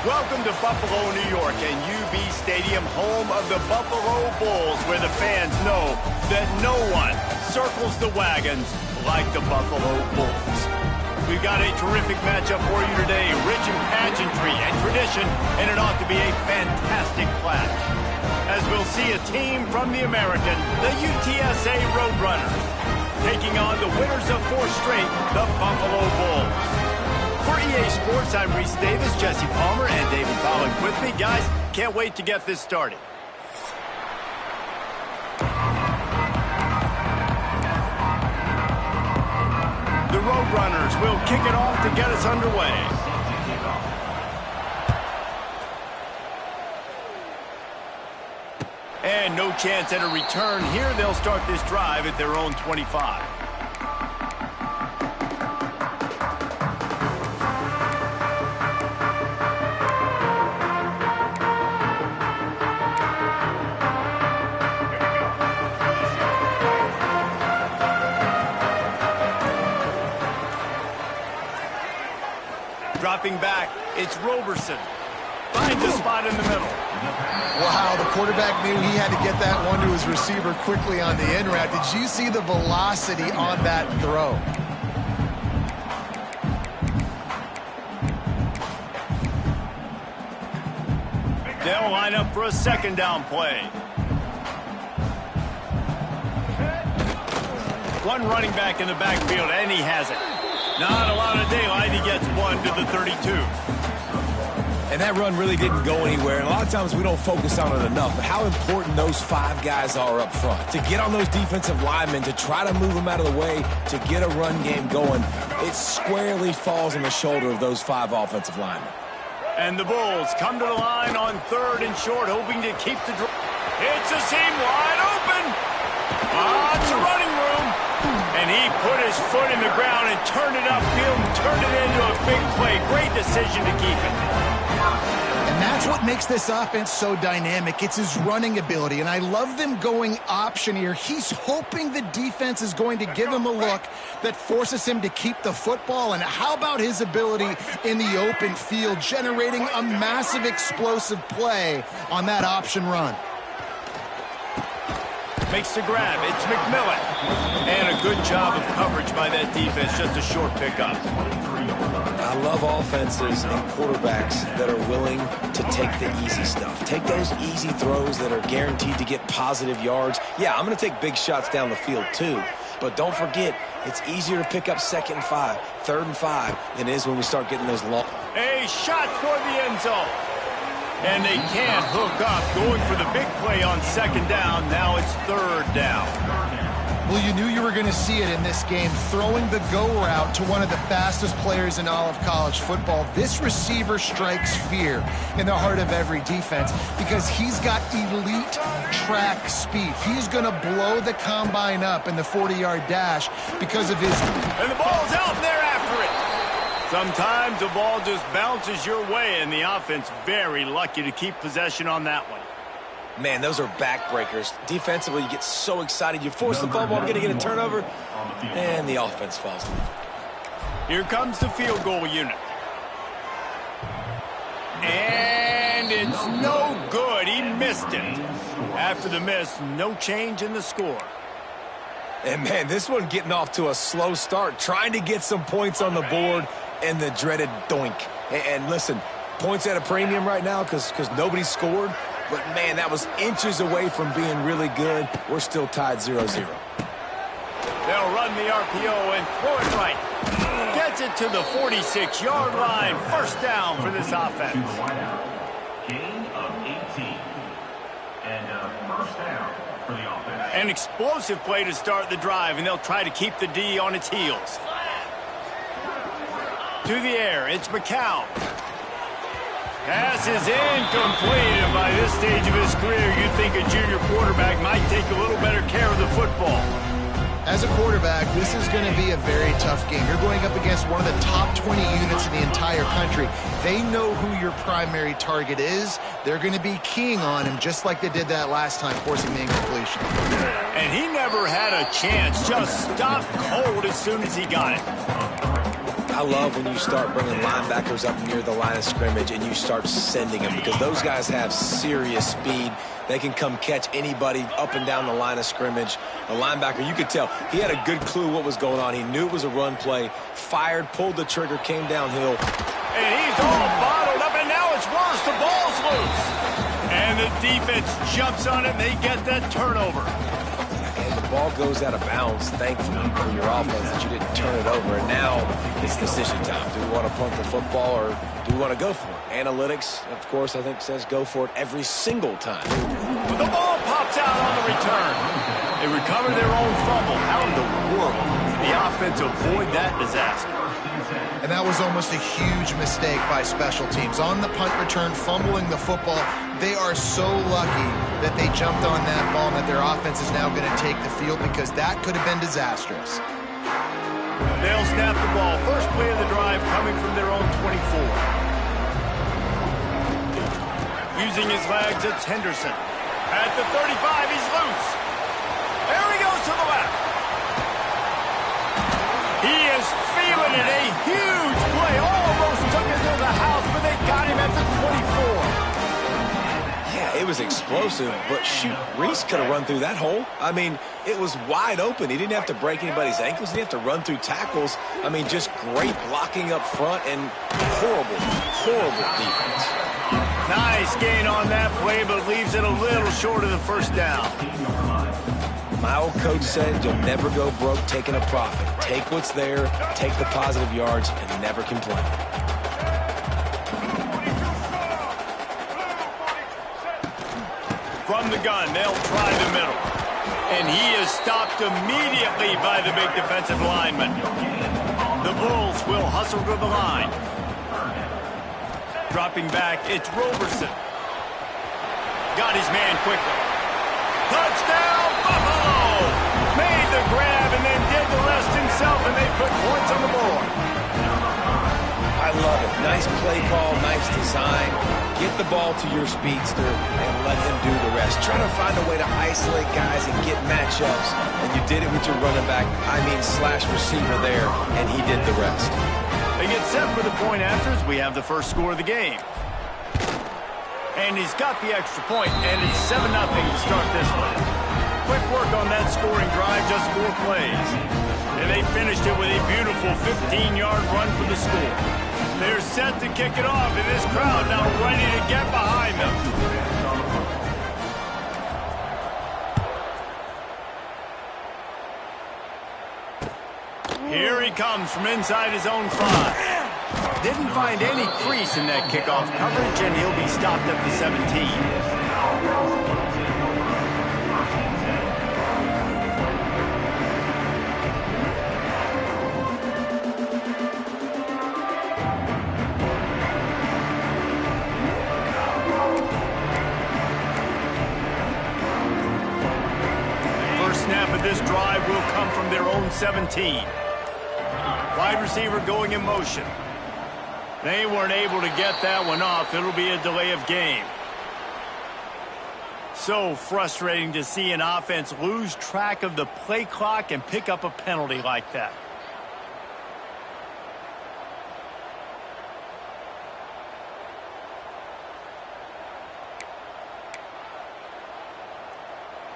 Welcome to Buffalo, New York, and UB Stadium, home of the Buffalo Bulls, where the fans know that no one circles the wagons like the Buffalo Bulls. We've got a terrific matchup for you today, rich in pageantry and tradition, and it ought to be a fantastic clash. As we'll see a team from the American, the UTSA Roadrunners, taking on the winners of 4 straight, the Buffalo Bulls. For EA Sports, I'm Reese Davis, Jesse Palmer, and David Pollack with me. Guys, can't wait to get this started. The Roadrunners will kick it off to get us underway. And no chance at a return here. They'll start this drive at their own 25. Dropping back, it's Roberson. Finds a spot in the middle. Wow, the quarterback knew he had to get that one to his receiver quickly on the in route. Did you see the velocity on that throw? They'll line up for a second down play. One running back in the backfield, and he has it. Not a lot of daylight. He gets one to the 32. And that run really didn't go anywhere. And a lot of times we don't focus on it enough. But how important those 5 guys are up front. To get on those defensive linemen, to try to move them out of the way, to get a run game going, it squarely falls on the shoulder of those 5 offensive linemen. And the Bulls come to the line on 3rd and short, hoping to keep the drive. It's a seam wide open. Lots of running room. And he put his foot in the ground and turned it upfield and turned it into a big play. Great decision to keep it. And that's what makes this offense so dynamic. It's his running ability, and I love them going option here. He's hoping the defense is going to give him a look that forces him to keep the football. And how about his ability in the open field, generating a massive explosive play on that option run? Makes the grab. It's McMillan. And a good job of coverage by that defense. Just a short pickup. I love offenses and quarterbacks that are willing to take the easy stuff. Take those easy throws that are guaranteed to get positive yards. Yeah, I'm going to take big shots down the field too. But don't forget, it's easier to pick up 2nd and 5, 3rd and 5 than it is when we start getting those long. A shot for the end zone. And they can't hook up. Going for the big play on 2nd down. Now it's 3rd down. Well, you knew you were going to see it in this game, throwing the go route to one of the fastest players in all of college football. This receiver strikes fear in the heart of every defense because he's got elite track speed. He's going to blow the combine up in the 40-yard dash because of his... And the ball's out there after it. Sometimes the ball just bounces your way, and the offense very lucky to keep possession on that one. Man, those are backbreakers. Defensively, you get so excited. You force the fumble, I'm going to get a turnover, and the offense falls. Here comes the field goal unit. And it's no good. He missed it. After the miss, no change in the score. And, man, this one getting off to a slow start, trying to get some points on the board, and the dreaded doink. And listen, points at a premium right now because nobody scored. But, man, that was inches away from being really good. We're still tied 0-0. They'll run the RPO and throw it right. Gets it to the 46-yard line. 1st down for this offense. Gain of 18. And 1st down for the offense. An explosive play to start the drive, and they'll try to keep the D on its heels. To the air, it's McCown. Pass is incomplete, and by this stage of his career, you'd think a junior quarterback might take a little better care of the football. As a quarterback, this is going to be a very tough game. You're going up against one of the top 20 units in the entire country. They know who your primary target is. They're going to be keying on him, just like they did that last time, forcing the incompletion. And he never had a chance. Just stopped cold as soon as he got it. I love when you start bringing linebackers up near the line of scrimmage and you start sending them, because those guys have serious speed. They can come catch anybody up and down the line of scrimmage. The linebacker, you could tell, he had a good clue what was going on. He knew it was a run play, fired, pulled the trigger, came downhill. And he's all bottled up, and now it's worse. The ball's loose. And the defense jumps on it, and they get that turnover. And the ball goes out of bounds, thankfully, for your offense that you didn't turn it over. And now it's decision time. Do we want to punt the football or do we want to go for it? Analytics, of course, I think says go for it every single time. The ball pops out on the return. They recover their own fumble. How in the world did the offense avoid that disaster? And that was almost a huge mistake by special teams. On the punt return, fumbling the football, they are so lucky that they jumped on that ball and that their offense is now going to take the field, because that could have been disastrous. They'll snap the ball. First play of the drive coming from their own 24. Using his legs, it's Henderson. At the 35, he's loose. There he goes to the left. He is feeling it. A huge play. Almost took it to the house, but they got him at the 24. Yeah, it was explosive, but shoot, Reese could have run through that hole. I mean, it was wide open. He didn't have to break anybody's ankles. He didn't have to run through tackles. I mean, just great blocking up front and horrible, horrible defense. Nice gain on that play, but leaves it a little short of the first down. My old coach said you'll never go broke taking a profit. Take what's there, take the positive yards, and never complain. From the gun, they'll try the middle. And he is stopped immediately by the big defensive lineman. The Bulls will hustle to the line. Dropping back, it's Roberson. Got his man quickly. Touchdown, Buffalo! Made the grab and then did the rest himself, and they put points on the board. I love it. Nice play call, nice design. Get the ball to your speedster and let him do the rest. Try to find a way to isolate guys and get matchups, and you did it with your running back, slash receiver there, and he did the rest. They get set for the point after as we have the first score of the game. And he's got the extra point, and it's 7-0 to start this one. Quick work on that scoring drive, just 4 plays. And they finished it with a beautiful 15-yard run for the score. They're set to kick it off, and this crowd now ready to get behind them. Here he comes from inside his own 5. Didn't find any crease in that kickoff coverage, and he'll be stopped at the 17. First snap of this drive will come from their own 17. Wide receiver going in motion. They weren't able to get that one off. It'll be a delay of game. So frustrating to see an offense lose track of the play clock and pick up a penalty like that.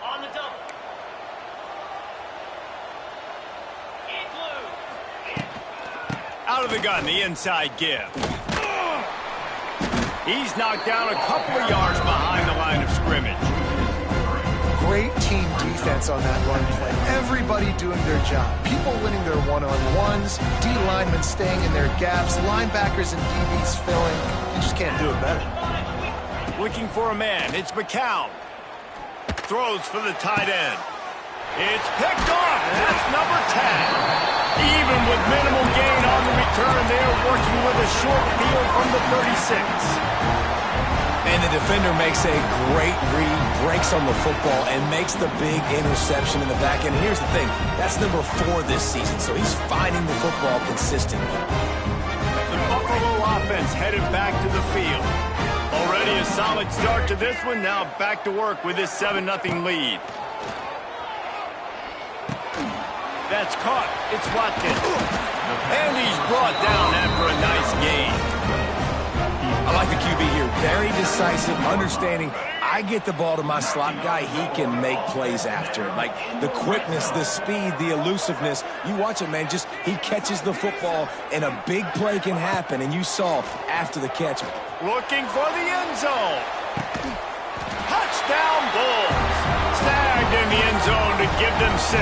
On the double. Out of the gun, the inside give. He's knocked down a couple of yards behind the line of scrimmage. Great team defense on that run play. Everybody doing their job. People winning their one-on-ones, D linemen staying in their gaps, linebackers and DBs filling. You just can't do it better. Looking for a man. It's McCown. Throws for the tight end. It's picked off. That's number 10. Even with minimal gain on the return, they are working with a short field from the 36. And the defender makes a great read, breaks on the football, and makes the big interception in the back end. And here's the thing, that's number 4 this season, so he's finding the football consistently. The Buffalo offense headed back to the field. Already a solid start to this one, now back to work with this 7-0 lead. That's caught. It's Watkins. And he's brought down after a nice gain. I like the QB here. Very decisive, understanding. I get the ball to my slot guy, he can make plays after. Like the quickness, the speed, the elusiveness. You watch it, man. Just he catches the football and a big play can happen. And you saw after the catch. Looking for the end zone. Touchdown Bulls. Snagged in the end zone to give them 6.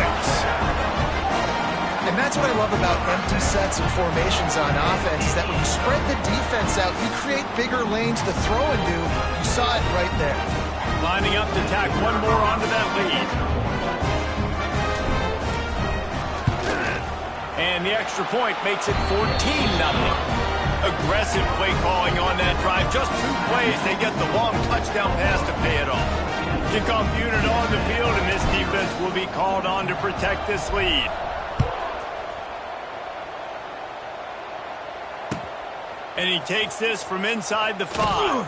And that's what I love about empty sets and formations on offense, is that when you spread the defense out, you create bigger lanes to throw into. You saw it right there. Lining up to tack one more onto that lead. And the extra point makes it 14-0. Aggressive play calling on that drive. Just 2 plays, they get the long touchdown pass to pay it off. Kickoff unit on the field, and this defense will be called on to protect this lead. And he takes this from inside the 5.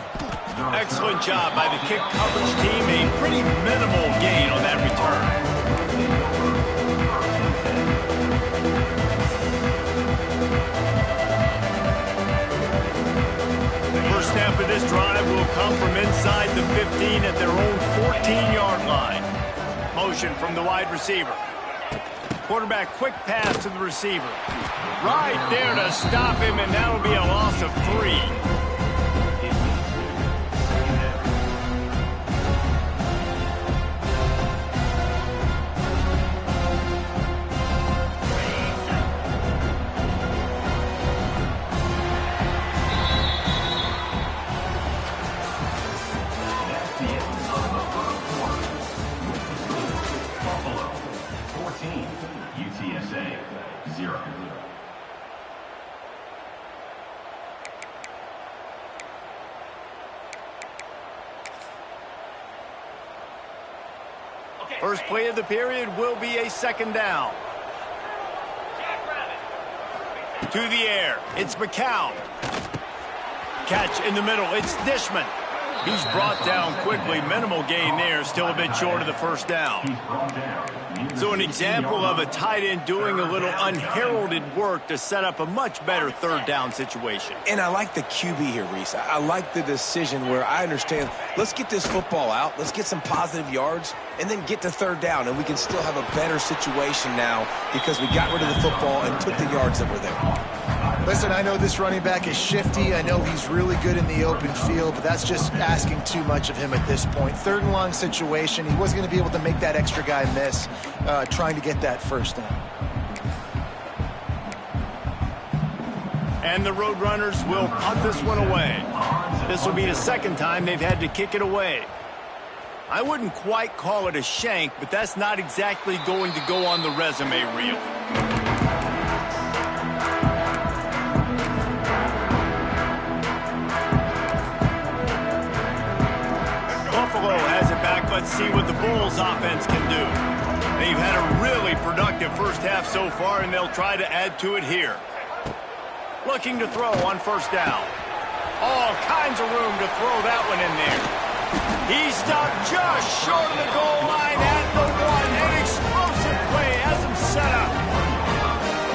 Excellent job by the kick coverage team. A pretty minimal gain on that return. First snap of this drive will come from inside the 15 at their own 14-yard line. Motion from the wide receiver. Quarterback quick pass to the receiver. Right there to stop him, and that'll be a loss of 3. Buffalo, 14. UTSA, 0. First play of the period will be a 2nd down. To the air, it's McCown. Catch in the middle, it's Dishman. He's brought down quickly. Minimal gain there, still a bit short of the 1st down. So an example of a tight end doing a little unheralded work to set up a much better 3rd down situation. And I like the QB here, Reese. I like the decision where I understand, let's get this football out, let's get some positive yards, and then get to 3rd down, and we can still have a better situation now because we got rid of the football and took the yards that were there. Listen, I know this running back is shifty. I know he's really good in the open field, but that's just asking too much of him at this point. 3rd and long situation. He wasn't going to be able to make that extra guy miss trying to get that 1st down. And the Roadrunners will punt this one away. This will be the 2nd time they've had to kick it away. I wouldn't quite call it a shank, but that's not exactly going to go on the resume reel. Buffalo has it back. Let's see what the Bulls offense can do. They've had a really productive 1st half so far, and they'll try to add to it here. Looking to throw on 1st down. All kinds of room to throw that one in there. He stopped just short of the goal line at the 1. An explosive play has him set up.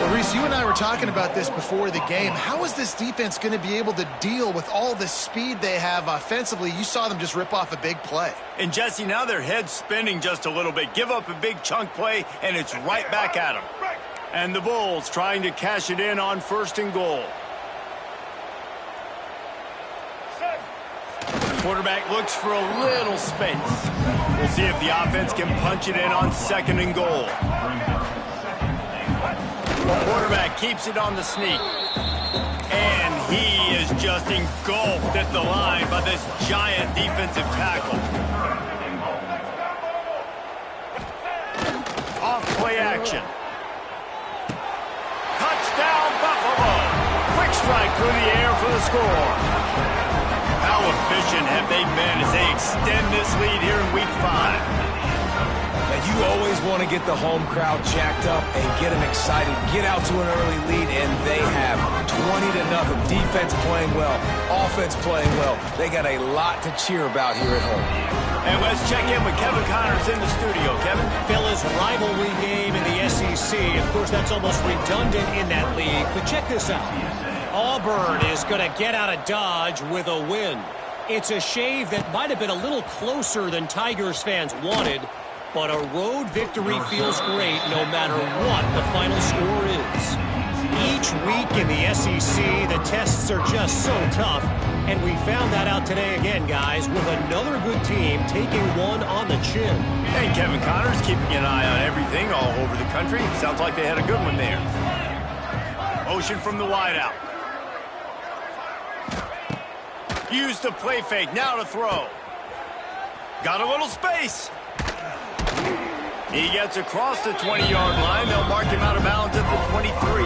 Well, Reese, you and I were talking about this before the game. How is this defense going to be able to deal with all the speed they have offensively? You saw them just rip off a big play. And, Jesse, now their head's spinning just a little bit. Give up a big chunk play, and it's right back at them. And the Bulls trying to cash it in on 1st and goal. Quarterback looks for a little space. We'll see if the offense can punch it in on 2nd and goal. Quarterback keeps it on the sneak. And he is just engulfed at the line by this giant defensive tackle. Off play action. Touchdown Buffalo. Quick strike through the air for the score. How efficient have they been as they extend this lead here in Week 5? And You always want to get the home crowd jacked up and get them excited, get out to an early lead, and they have 20-0. Defense playing well, offense playing well. They got a lot to cheer about here at home. And let's check in with Kevin Connors in the studio. Kevin? Phil's rivalry game in the SEC. Of course, that's almost redundant in that league. But check this out. Auburn is going to get out of Dodge with a win. It's a shave that might have been a little closer than Tigers fans wanted, but a road victory feels great no matter what the final score is. Each week in the SEC, the tests are just so tough, and we found that out today again, guys, with another good team taking one on the chin. And Kevin Connors keeping an eye on everything all over the country. Sounds like they had a good one there. Motion from the wideout. Use the play fake, now to throw. Got a little space. He gets across the 20-yard line. They'll mark him out of bounds at the 23.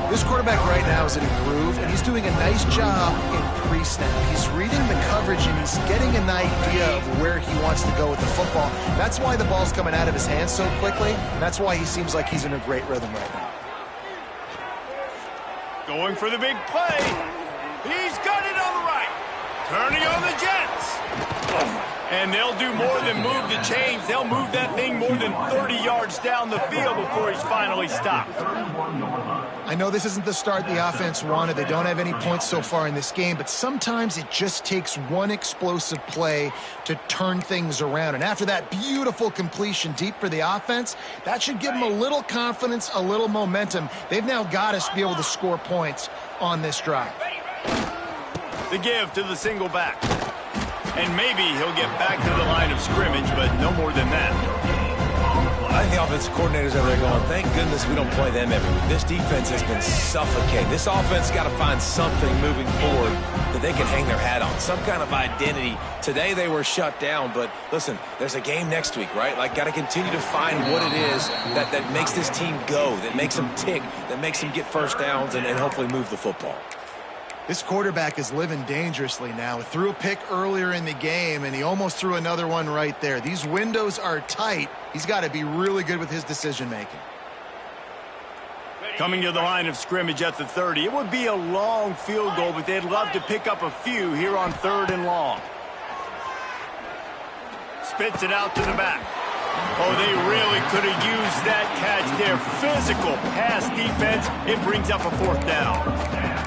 This quarterback right now is in a groove, and he's doing a nice job in pre-snap. He's reading the coverage, and he's getting an idea of where he wants to go with the football. That's why the ball's coming out of his hands so quickly, and that's why he seems like he's in a great rhythm right now. Going for the big play. He's got it on the right. Turning on the Jets. And they'll do more than move the chains. They'll move that thing more than 30 yards down the field before he's finally stopped. I know this isn't the start the offense wanted. They don't have any points so far in this game, but sometimes it just takes one explosive play to turn things around. And after that beautiful completion deep for the offense, that should give them a little confidence, a little momentum. They've now got us to be able to score points on this drive. The give to the single back. And maybe he'll get back to the line of scrimmage, but no more than that. I think the offensive coordinators over there going, thank goodness we don't play them every week. This defense has been suffocating. This offense got to find something moving forward that they can hang their hat on, some kind of identity. Today they were shut down, but listen, there's a game next week, right? Like, got to continue to find what it is that makes this team go, that makes them tick, that makes them get first downs and hopefully move the football. This quarterback is living dangerously now. He threw a pick earlier in the game, and he almost threw another one right there. These windows are tight. He's got to be really good with his decision-making. Coming to the line of scrimmage at the 30. It would be a long field goal, but they'd love to pick up a few here on 3rd and long. Spits it out to the back. Oh, they really could have used that catch there. Physical pass defense. It brings up a 4th down.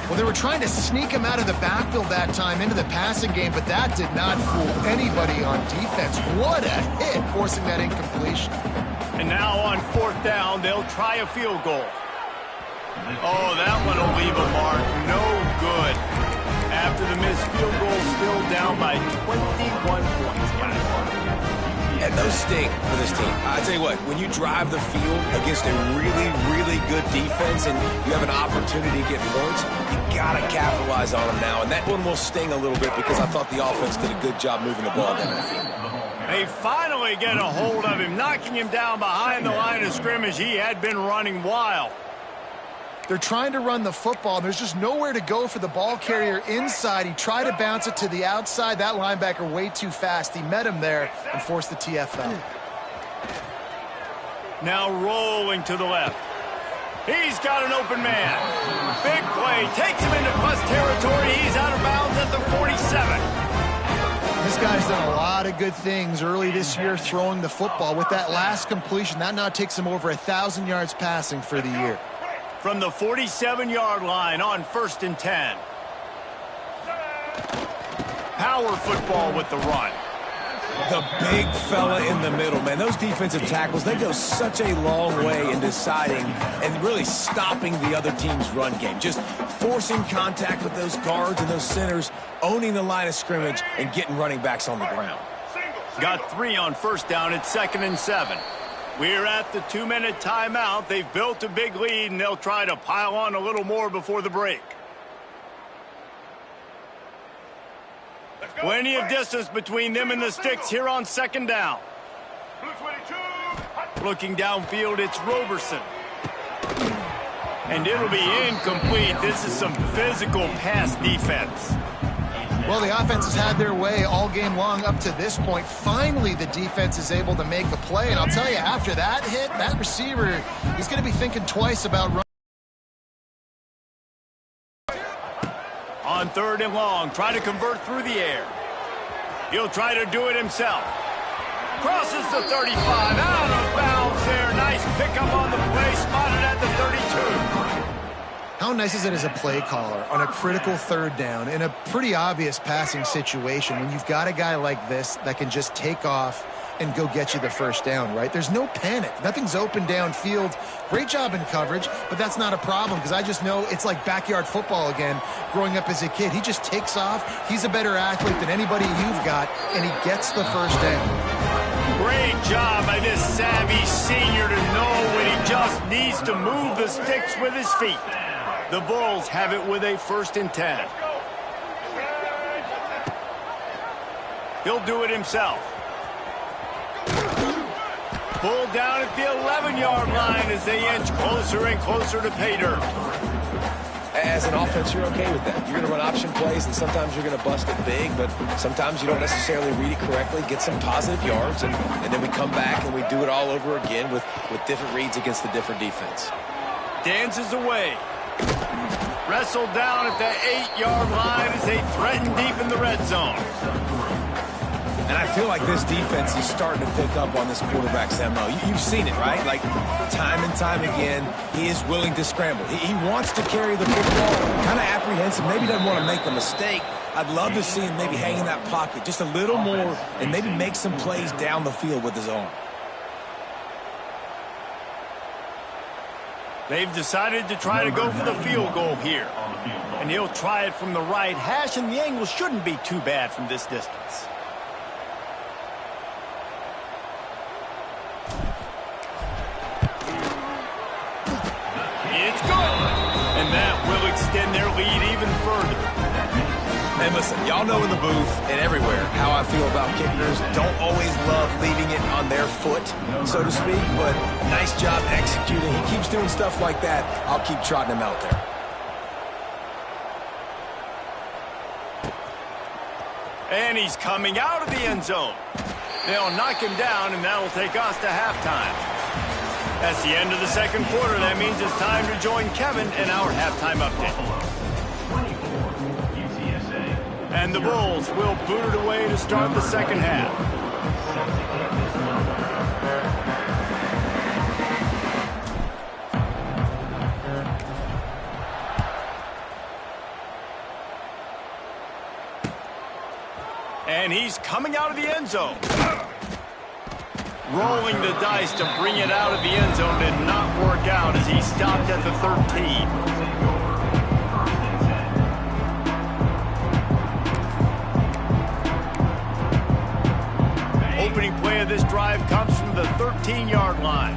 Well, they were trying to sneak him out of the backfield that time into the passing game, but that did not fool anybody on defense. What a hit, forcing that incompletion. And now on 4th down, they'll try a field goal. Oh, that one will leave a mark. No good. After the missed field goal, still down by 21 points. And those sting for this team. I tell you what, when you drive the field against a really, really good defense and you have an opportunity to get points, you got to capitalize on them now. And that one will sting a little bit because I thought the offense did a good job moving the ball down the field. They finally get a hold of him, knocking him down behind the line of scrimmage. He had been running wild. They're trying to run the football. There's just nowhere to go for the ball carrier inside. He tried to bounce it to the outside. That linebacker way too fast. He met him there and forced the TFL. Now rolling to the left. He's got an open man. Big play. Takes him into plus territory. He's out of bounds at the 47. This guy's done a lot of good things early this year throwing the football. With that last completion, that now takes him over 1,000 yards passing for the year. From the 47-yard line on 1st and 10. Power football with the run. The big fella in the middle, man. Those defensive tackles, they go such a long way in deciding and really stopping the other team's run game. Just forcing contact with those guards and those centers, owning the line of scrimmage, and getting running backs on the ground. Got 3 on 1st down at 2nd and 7. We're at the 2-minute timeout. They've built a big lead, and they'll try to pile on a little more before the break. Plenty of distance between them and the sticks here on 2nd down. Looking downfield, it's Roberson. And it'll be incomplete. This is some physical pass defense. Well, the offense has had their way all game long up to this point. Finally, the defense is able to make a play. And I'll tell you, after that hit, that receiver, he's going to be thinking twice about running. On 3rd and long, trying to convert through the air. He'll try to do it himself. Crosses the 35, out of bounds there. Nice pickup on the play, spotted at the 32. How nice is it as a play caller on a critical 3rd down in a pretty obvious passing situation when you've got a guy like this that can just take off and go get you the 1st down, right? There's no panic. Nothing's open downfield. Great job in coverage, but that's not a problem because I just know it's like backyard football again growing up as a kid. He just takes off. He's a better athlete than anybody you've got, and he gets the 1st down. Great job by this savvy senior to know when he just needs to move the sticks with his feet. The Bulls have it with a 1st and 10. He'll do it himself. Pulled down at the 11-yard line as they inch closer and closer to pay dirt. As an offense, you're okay with that. You're going to run option plays, and sometimes you're going to bust it big, but sometimes you don't necessarily read it correctly, get some positive yards, and then we come back and we do it all over again with different reads against the different defense. Dances away. Wrestled down at the 8-yard line as they threaten deep in the red zone. And I feel like this defense is starting to pick up on this quarterback's MO. You've seen it, right? Like, time and time again, he is willing to scramble. He wants to carry the football, kind of apprehensive, maybe doesn't want to make a mistake. I'd love to see him maybe hang in that pocket just a little more and maybe make some plays down the field with his arm. They've decided to try to go for the field goal here. And he'll try it from the right hash, and the angle shouldn't be too bad from this distance. It's good. And that will extend their lead even further. And listen, y'all know in the booth and everywhere how I feel about kickers. Don't always love leaving it on their foot, so to speak, but nice job executing. He keeps doing stuff like that. I'll keep trotting him out there. And he's coming out of the end zone. They'll knock him down, and that'll take us to halftime. That's the end of the 2nd quarter. That means it's time to join Kevin in our halftime update. UTSA. And the Bulls will boot it away to start the 2nd half. And he's coming out of the end zone. Rolling the dice to bring it out of the end zone did not work out as he stopped at the 13. Opening play of this drive comes from the 13-yard line.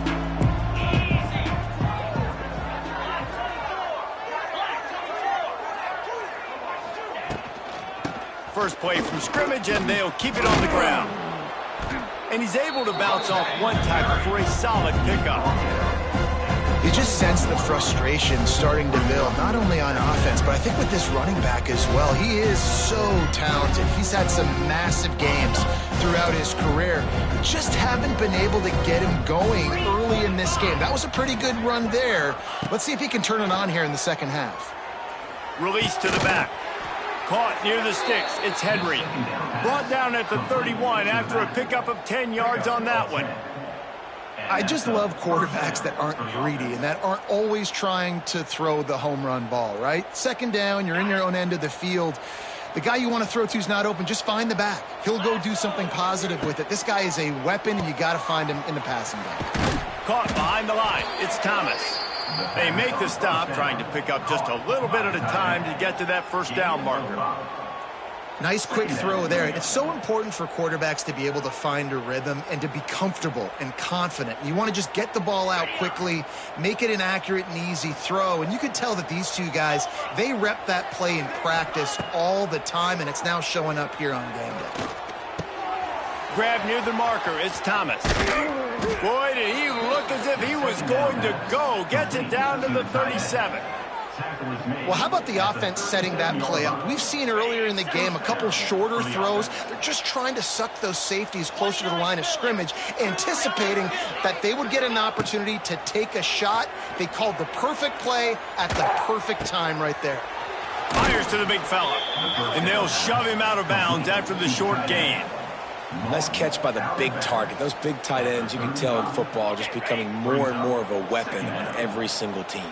First play from scrimmage, and they'll keep it on the ground. And he's able to bounce off one tackle for a solid pickup. You just sense the frustration starting to build, not only on offense, but I think with this running back as well. He is so talented. He's had some massive games throughout his career. Just haven't been able to get him going early in this game. That was a pretty good run there. Let's see if he can turn it on here in the 2nd half. Release to the back. Caught near the sticks. It's Henry. Brought down at the 31 after a pickup of 10 yards on that one. I just love quarterbacks that aren't greedy and that aren't always trying to throw the home run ball, right? 2nd down, you're in your own end of the field. The guy you want to throw to is not open. Just find the back. He'll go do something positive with it. This guy is a weapon, and you got to find him in the passing game. Caught behind the line. It's Thomas. They make the stop, trying to pick up just a little bit at a time to get to that 1st down marker. Nice quick throw there. It's so important for quarterbacks to be able to find a rhythm and to be comfortable and confident. You want to just get the ball out quickly, make it an accurate and easy throw. And you could tell that these two guys, they rep that play in practice all the time, and it's now showing up here on game day. Grab near the marker. It's Thomas. Boy, did he look as if he was going to go. Gets it down to the 37. Well, how about the offense setting that play up? We've seen earlier in the game a couple shorter throws. They're just trying to suck those safeties closer to the line of scrimmage, anticipating that they would get an opportunity to take a shot. They called the perfect play at the perfect time right there. Fires to the big fella, and they'll shove him out of bounds after the short gain. Nice catch by the big target. Those big tight ends, you can tell in football, just becoming more and more of a weapon on every single team.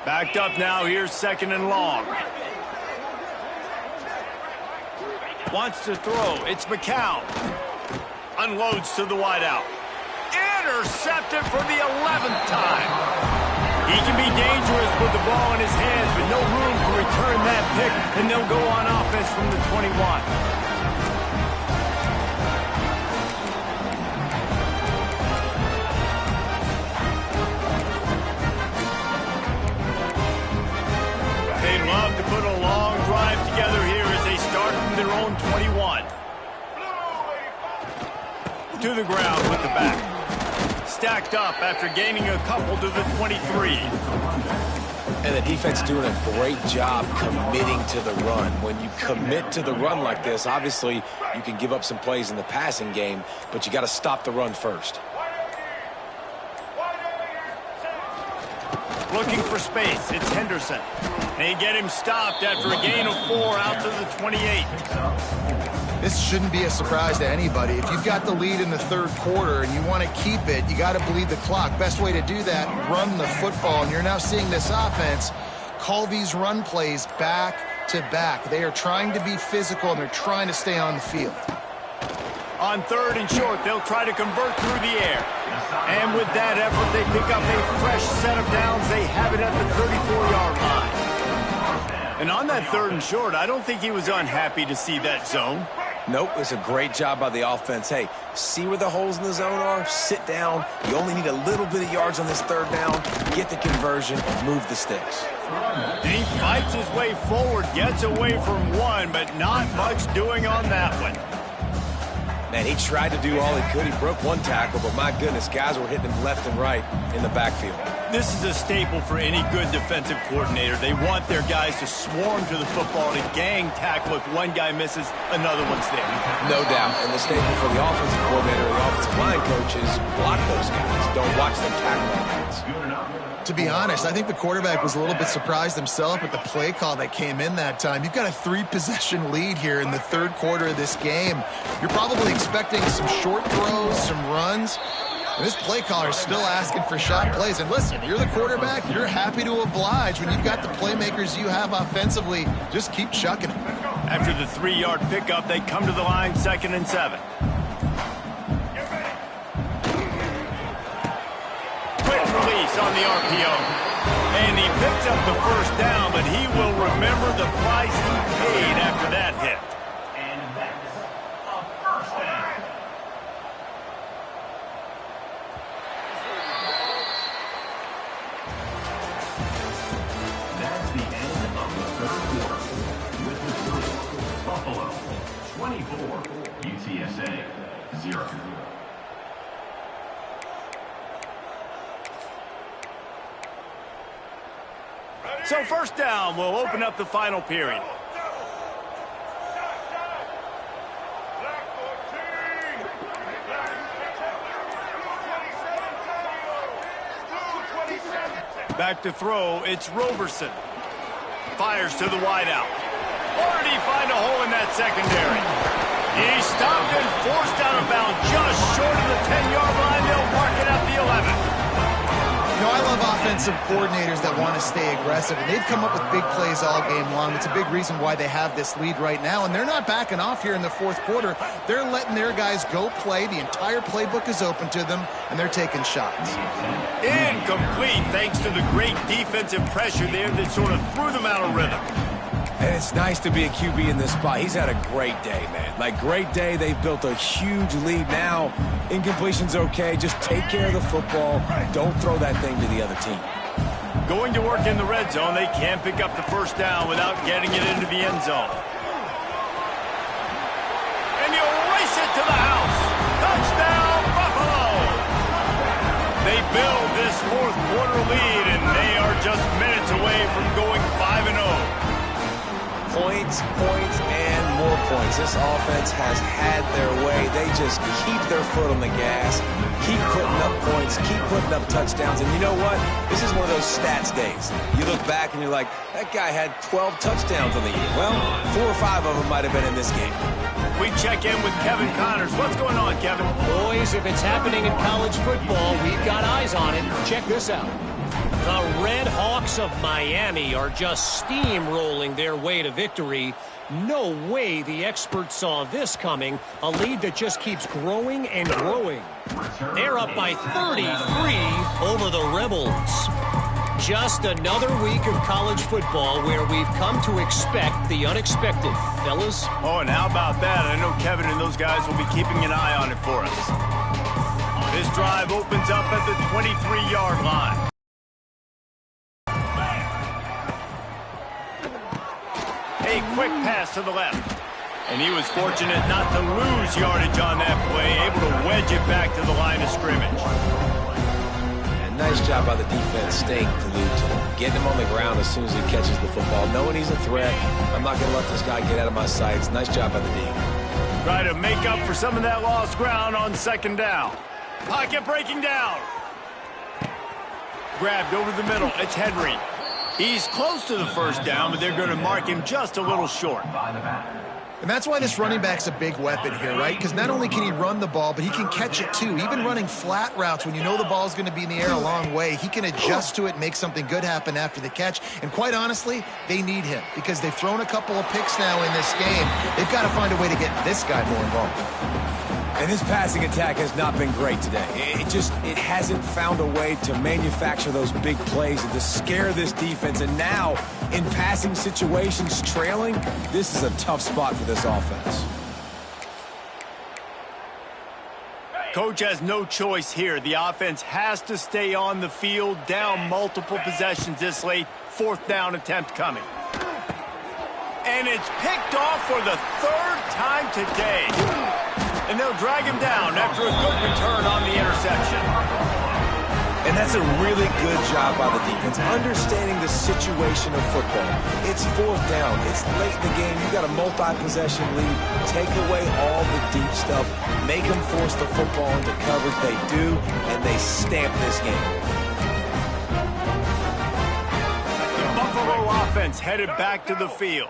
Backed up now, here's 2nd and long. Wants to throw, it's McCown. Unloads to the wideout. Intercepted for the 11th time. He can be dangerous with the ball in his hands, but no room to return that pick, and they'll go on offense from the 21. They'd love to put a long drive together here as they start from their own 21. To the ground with the back. Stacked up after gaining a couple to the 23. And the defense doing a great job committing to the run. When you commit to the run like this, obviously you can give up some plays in the passing game, but you got to stop the run first. Looking for space, it's Henderson. They get him stopped after a gain of 4 out to the 28. This shouldn't be a surprise to anybody. If you've got the lead in the 3rd quarter and you want to keep it, you got to bleed the clock. Best way to do that, run the football. And you're now seeing this offense call these run plays back to back. They are trying to be physical, and they're trying to stay on the field. On 3rd and short, they'll try to convert through the air. And with that effort, they pick up a fresh set of downs. They have it at the 34-yard line. And on that 3rd and short, I don't think he was unhappy to see that zone. Nope, it's a great job by the offense. Hey, see where the holes in the zone are? Sit down. You only need a little bit of yards on this 3rd down. Get the conversion, move the sticks. And he fights his way forward, gets away from one, but not much doing on that one. Man, he tried to do all he could. He broke one tackle, but my goodness, guys were hitting him left and right in the backfield. This is a staple for any good defensive coordinator. They want their guys to swarm to the football and gang tackle. If one guy misses, another one's there. No doubt. And the staple for the offensive coordinator and the offensive line coach is block those guys. Don't watch them tackle our guys. To be honest, I think the quarterback was a little bit surprised himself with the play call that came in that time. You've got a 3-possession lead here in the 3rd quarter of this game. You're probably expecting some short throws, some runs. And this play caller is still asking for shot plays. And listen, you're the quarterback. You're happy to oblige when you've got the playmakers you have offensively. Just keep chucking it. After the 3-yard pickup, they come to the line 2nd and 7. Quick release on the RPO. And he picks up the 1st down, but he will remember the price he paid after that hit. And that's a 1st down. That's the end of the 3rd quarter. With the score, Buffalo 24, UTSA 0. So 1st down will open up the final period. Back to throw, it's Roberson. Fires to the wideout. Or did he find a hole in that secondary? He's stopped and forced out of bounds just short of the 10-yard line. They'll mark it at the 11. You know, I love offensive coordinators that want to stay aggressive, and they've come up with big plays all game long. It's a big reason why they have this lead right now, and they're not backing off here in the 4th quarter. They're letting their guys go play. The entire playbook is open to them, and they're taking shots. Incomplete thanks to the great defensive pressure there that sort of threw them out of rhythm. And it's nice to be a QB in this spot. He's had a great day, man. Like, great day. They've built a huge lead now. Incompletion's okay. Just take care of the football. Don't throw that thing to the other team. Going to work in the red zone. They can't pick up the 1st down without getting it into the end zone. And he'll race it to the house. Touchdown, Buffalo! They build this 4th quarter lead, and they are just minutes away away from going 5-0. Points, points, and more points. This offense has had their way. They just keep their foot on the gas, keep putting up points, keep putting up touchdowns. And you know what? This is one of those stats days. You look back and you're like, that guy had 12 touchdowns on the year. Well, 4 or 5 of them might have been in this game. We check in with Kevin Connors. What's going on, Kevin? Boys, if it's happening in college football, we've got eyes on it. Check this out. The Red Hawks of Miami are just steamrolling their way to victory. No way the experts saw this coming. A lead that just keeps growing and growing. They're up by 33 over the Rebels. Just another week of college football where we've come to expect the unexpected, fellas. Oh, and how about that? I know Kevin and those guys will be keeping an eye on it for us. This drive opens up at the 23-yard line. A quick pass to the left. And he was fortunate not to lose yardage on that play, able to wedge it back to the line of scrimmage. And nice job by the defense staying glued to him, getting him on the ground as soon as he catches the football, knowing he's a threat. I'm not going to let this guy get out of my sights. Nice job by the D. Try to make up for some of that lost ground on second down. Pocket breaking down. Grabbed over the middle. It's Henry. He's close to the first down, but they're going to mark him just a little short. And that's why this running back's a big weapon here, right? Because not only can he run the ball, but he can catch it too. Even running flat routes when you know the ball's going to be in the air a long way, he can adjust to it, make something good happen after the catch. And quite honestly, they need him because they've thrown a couple of picks now in this game. They've got to find a way to get this guy more involved. And this passing attack has not been great today. It hasn't found a way to manufacture those big plays and to scare this defense. And now, in passing situations, trailing, this is a tough spot for this offense. Coach has no choice here. The offense has to stay on the field, down multiple possessions this late. 4th down attempt coming. And it's picked off for the 3rd time today. And they'll drag him down after a good return on the interception. And that's a really good job by the defense, understanding the situation of football. It's 4th down. It's late in the game. You got a multi-possession lead. Take away all the deep stuff. Make them force the football into coverage. They do, and they stamp this game. The Buffalo offense headed back to the field.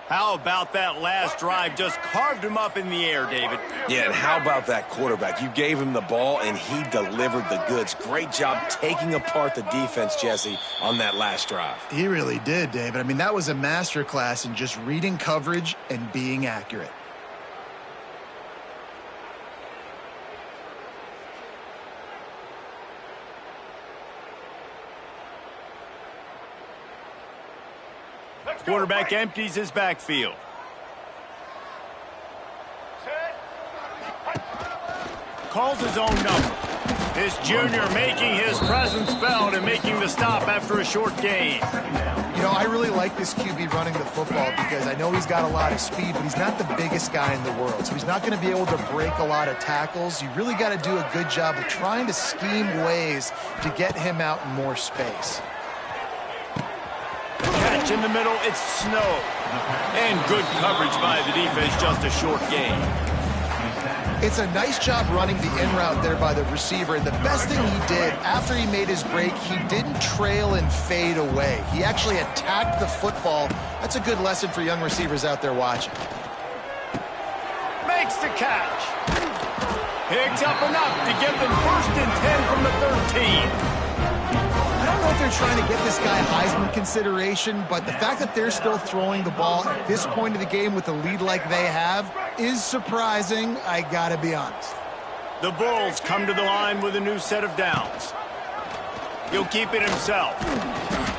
How about that last drive? Just carved him up in the air, David. Yeah, and how about that quarterback? You gave him the ball, and he delivered the goods. Great job taking apart the defense, Jesse, on that last drive. He really did, David. I mean, that was a masterclass in just reading coverage and being accurate. Quarterback empties his backfield. Calls his own number. This junior making his presence felt and making the stop after a short gain. You know, I really like this QB running the football because I know he's got a lot of speed, but he's not the biggest guy in the world. So he's not going to be able to break a lot of tackles. You really got to do a good job of trying to scheme ways to get him out in more space. Catch in the middle, it's Snow. And good coverage by the defense, just a short gain. It's a nice job running the in route there by the receiver. And the best thing he did after he made his break, he didn't trail and fade away. He actually attacked the football. That's a good lesson for young receivers out there watching. Makes the catch. Picks up enough to give them 1st and 10 from the 13. I don't know if they're trying to get this guy Heisman consideration, but the fact that they're still throwing the ball at this point of the game with a lead like they have is surprising, I gotta be honest. The Bulls come to the line with a new set of downs. He'll keep it himself.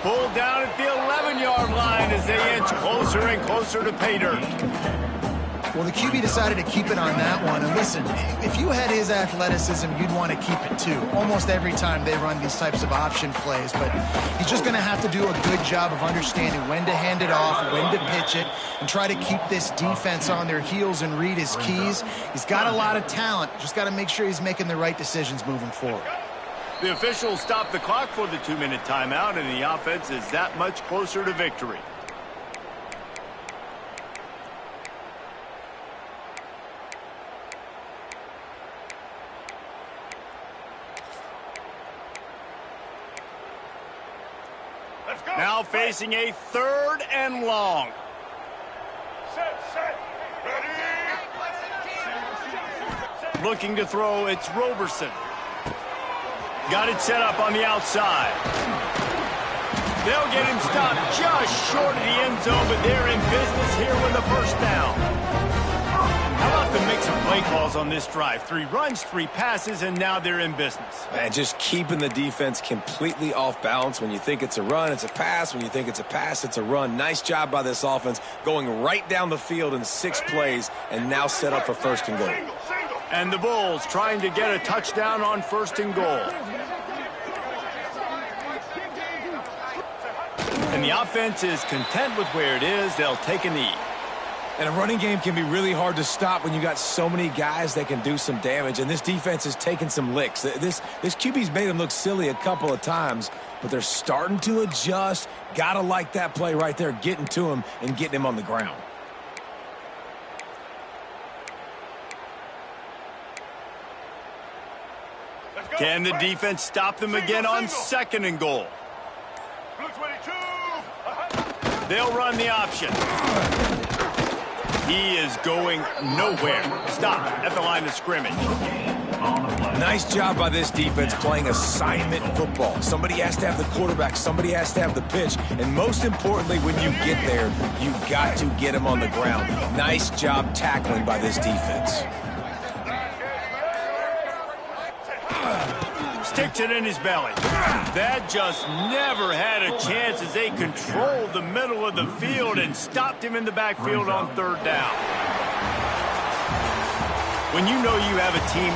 Pulled down at the 11-yard line as they inch closer and closer to pay dirt. Well, the QB decided to keep it on that one. And listen, if you had his athleticism, you'd want to keep it too. Almost every time they run these types of option plays. But he's just going to have to do a good job of understanding when to hand it off, when to pitch it, and try to keep this defense on their heels and read his keys. He's got a lot of talent. Just got to make sure he's making the right decisions moving forward. The officials stop the clock for the 2-minute timeout, and the offense is that much closer to victory. Now facing a 3rd and long. Looking to throw, it's Roberson. Got it set up on the outside. They'll get him stopped just short of the end zone, but they're in business here with a first down. How about the mix of play calls on this drive? 3 runs, 3 passes, and now they're in business. Man, just keeping the defense completely off balance. When you think it's a run, it's a pass. When you think it's a pass, it's a run. Nice job by this offense going right down the field in 6 plays and now set up for 1st and goal. And the Bulls trying to get a touchdown on 1st and goal. And the offense is content with where it is. They'll take a knee. And a running game can be really hard to stop when you got so many guys that can do some damage. And this defense is taking some licks. This QB's made them look silly a couple of times, but they're starting to adjust. Gotta like that play right there, getting to him and getting him on the ground. Can the defense stop them again on 2nd and goal? They'll run the option. He is going nowhere. Stop at the line of scrimmage. Nice job by this defense playing assignment football. Somebody has to have the quarterback. Somebody has to have the pitch. And most importantly, when you get there, you've got to get him on the ground. Nice job tackling by this defense. Sticks it in his belly. That just never had a chance as they controlled the middle of the field and stopped him in the backfield on 3rd down. When you know you have a team